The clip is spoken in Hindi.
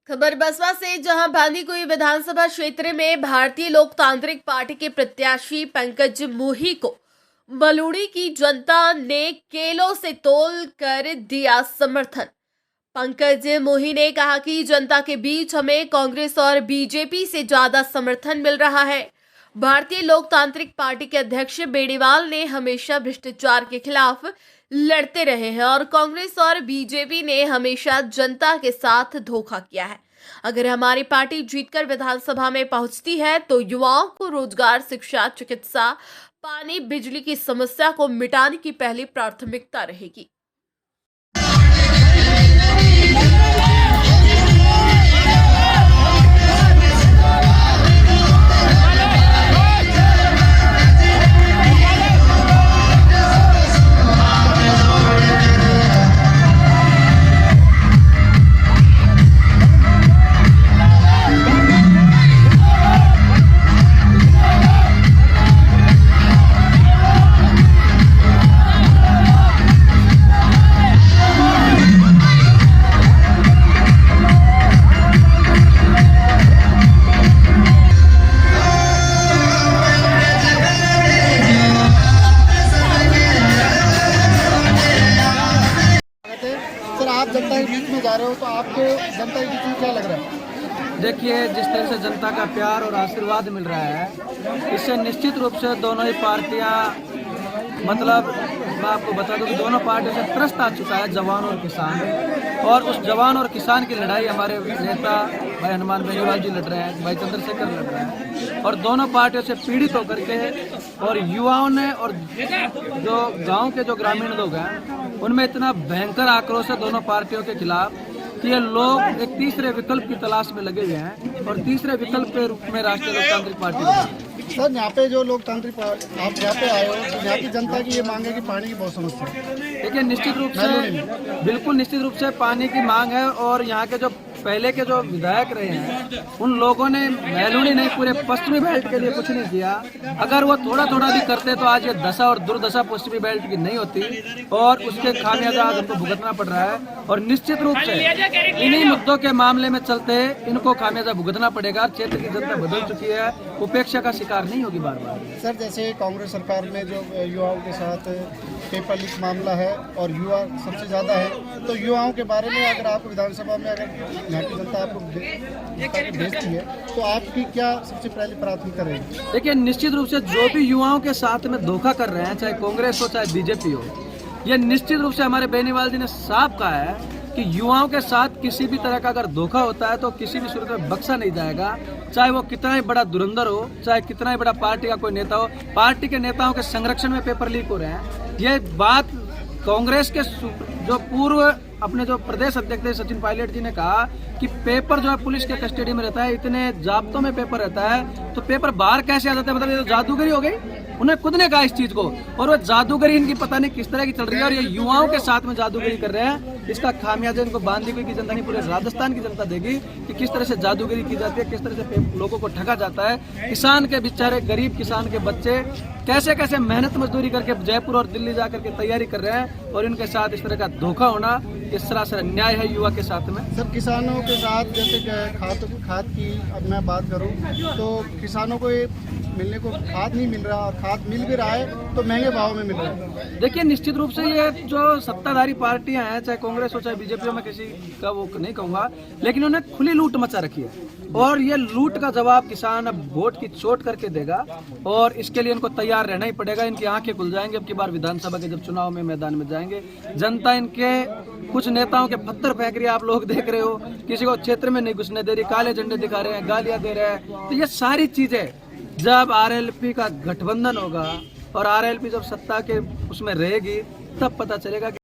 खबर बसवा से, जहां बांदीकुई विधानसभा क्षेत्र में भारतीय लोकतांत्रिक पार्टी के प्रत्याशी पंकज मोही को बलूड़ी की जनता ने केलों से तोल कर दिया समर्थन। पंकज मोही ने कहा कि जनता के बीच हमें कांग्रेस और बीजेपी से ज्यादा समर्थन मिल रहा है। भारतीय लोकतांत्रिक पार्टी के अध्यक्ष बेनीवाल ने हमेशा भ्रष्टाचार के खिलाफ लड़ते रहे हैं और कांग्रेस और बीजेपी ने हमेशा जनता के साथ धोखा किया है। अगर हमारी पार्टी जीतकर विधानसभा में पहुंचती है तो युवाओं को रोजगार, शिक्षा, चिकित्सा, पानी, बिजली की समस्या को मिटाने की पहली प्राथमिकता रहेगी। सर, आप जनता के बीच में जा रहे हो तो आपको जनता के बीच में क्या लग रहा है? देखिए, जिस तरह से जनता का प्यार और आशीर्वाद मिल रहा है, इससे निश्चित रूप से दोनों ही पार्टियां, मतलब मैं आपको बता दूं कि दोनों पार्टियों से त्रस्त आ चुका है जवान और किसान। और उस जवान और किसान की लड़ाई हमारे नेता भाई हनुमान बेनीवाल जी लड़ रहे हैं, भाई चंद्रशेखर लड़ रहे हैं। और दोनों पार्टियों से पीड़ित होकर के और युवाओं ने और जो गांव के जो ग्रामीण लोग हैं उनमें इतना भयंकर आक्रोश है दोनों पार्टियों के खिलाफ कि ये लोग एक तीसरे विकल्प की तलाश में लगे हुए हैं और तीसरे विकल्प के रूप में राष्ट्रीय लोकतांत्रिक पार्टी बनी। सर, यहाँ पे जो लोकतांत्रिक आप यहाँ पे आए हो तो यहाँ की जनता की ये मांग है कि पानी की बहुत समस्या है। देखिए, निश्चित रूप से, बिल्कुल निश्चित रूप से पानी की मांग है। और यहाँ के जो पहले के जो विधायक रहे हैं उन लोगों ने मैलूनी नहीं, पूरे पश्चिमी बेल्ट के लिए कुछ नहीं किया। अगर वो थोड़ा थोड़ा भी करते तो आज ये दशा और दुर्दशा पश्चिमी बेल्ट की नहीं होती और उसके खामियाजा आज हमको भुगतना पड़ रहा है। और निश्चित रूप से इन्हीं मुद्दों के मामले में चलते इनको खामियाजा भुगतना पड़ेगा। क्षेत्र की जनता बदल चुकी है, उपेक्षा का शिकार नहीं होगी बार बार। सर, जैसे कांग्रेस सरकार में जो युवाओं के साथ पेपर लीक मामला है और युवा सबसे ज़्यादा है, तो युवाओं के बारे में अगर आप विधानसभा में अगर यहाँ की जनता आपको भेजती है तो आपकी क्या सबसे पहले प्राथमिकता रहेगी? देखिए, निश्चित रूप से जो भी युवाओं के साथ में धोखा कर रहे हैं, चाहे कांग्रेस हो चाहे बीजेपी हो, ये निश्चित रूप से हमारे बेनीवाल जी ने साफ कहा है कि युवाओं के साथ किसी भी तरह का अगर धोखा होता है तो किसी भी सूरत में बख्शा नहीं जाएगा। चाहे वो कितना ही बड़ा धुरंधर हो, चाहे कितना ही बड़ा पार्टी का कोई नेता हो। पार्टी के नेताओं के संरक्षण में पेपर लीक हो रहे हैं। ये बात कांग्रेस के जो पूर्व अपने जो प्रदेश अध्यक्ष थे सचिन पायलट जी ने कहा कि पेपर जो है पुलिस के कस्टडी में रहता है, इतने जाब्तों में पेपर रहता है तो पेपर बाहर कैसे आ जाता है? मतलब ये तो जादूगरी हो गई। उन्हें खुद ने कहा इस चीज को, और वो जादूगरी इनकी पता नहीं किस तरह की चल रही है और ये युवाओं के साथ में जादूगरी कर रहे हैं। इसका खामियाजा इनको बांदीकुई की जनता नहीं, पूरे राजस्थान की जनता देगी कि किस तरह से जादूगरी की जाती है, किस तरह से लोगों को ठगा जाता है। किसान के बेचारे, गरीब किसान के बच्चे कैसे कैसे मेहनत मजदूरी करके जयपुर और दिल्ली जाकर के तैयारी कर रहे हैं और इनके साथ इस तरह का धोखा होना इस तरह से अन्याय है युवा के साथ में। सर, किसानों के साथ जैसे खाद की अब मैं बात करूं तो किसानों को ये मिलने को खाद नहीं मिल रहा और खाद मिल भी रहा है तो महंगे भाव में मिल रहा है। देखिए, निश्चित रूप से ये जो सत्ताधारी पार्टियां हैं, चाहे कांग्रेस हो चाहे बीजेपी हो, मैं किसी का वो नहीं कहूंगा, लेकिन उन्हें खुली लूट मचा रखी है और ये लूट का जवाब किसान अब वोट की चोट करके देगा और इसके लिए इनको तैयार रहना ही पड़ेगा। इनकी आंखें खुल जाएंगी अब की बार विधानसभा के जब चुनाव में मैदान में जाएंगे। जनता इनके कुछ नेताओं के पत्थर फेंक रही है, आप लोग देख रहे हो, किसी को क्षेत्र में नहीं घुसने दे रही, काले झंडे दिखा रहे हैं, गालियां दे रहे हैं। तो ये सारी चीजें जब आरएलपी का गठबंधन होगा और आरएलपी जब सत्ता के उसमें रहेगी तब पता चलेगा कि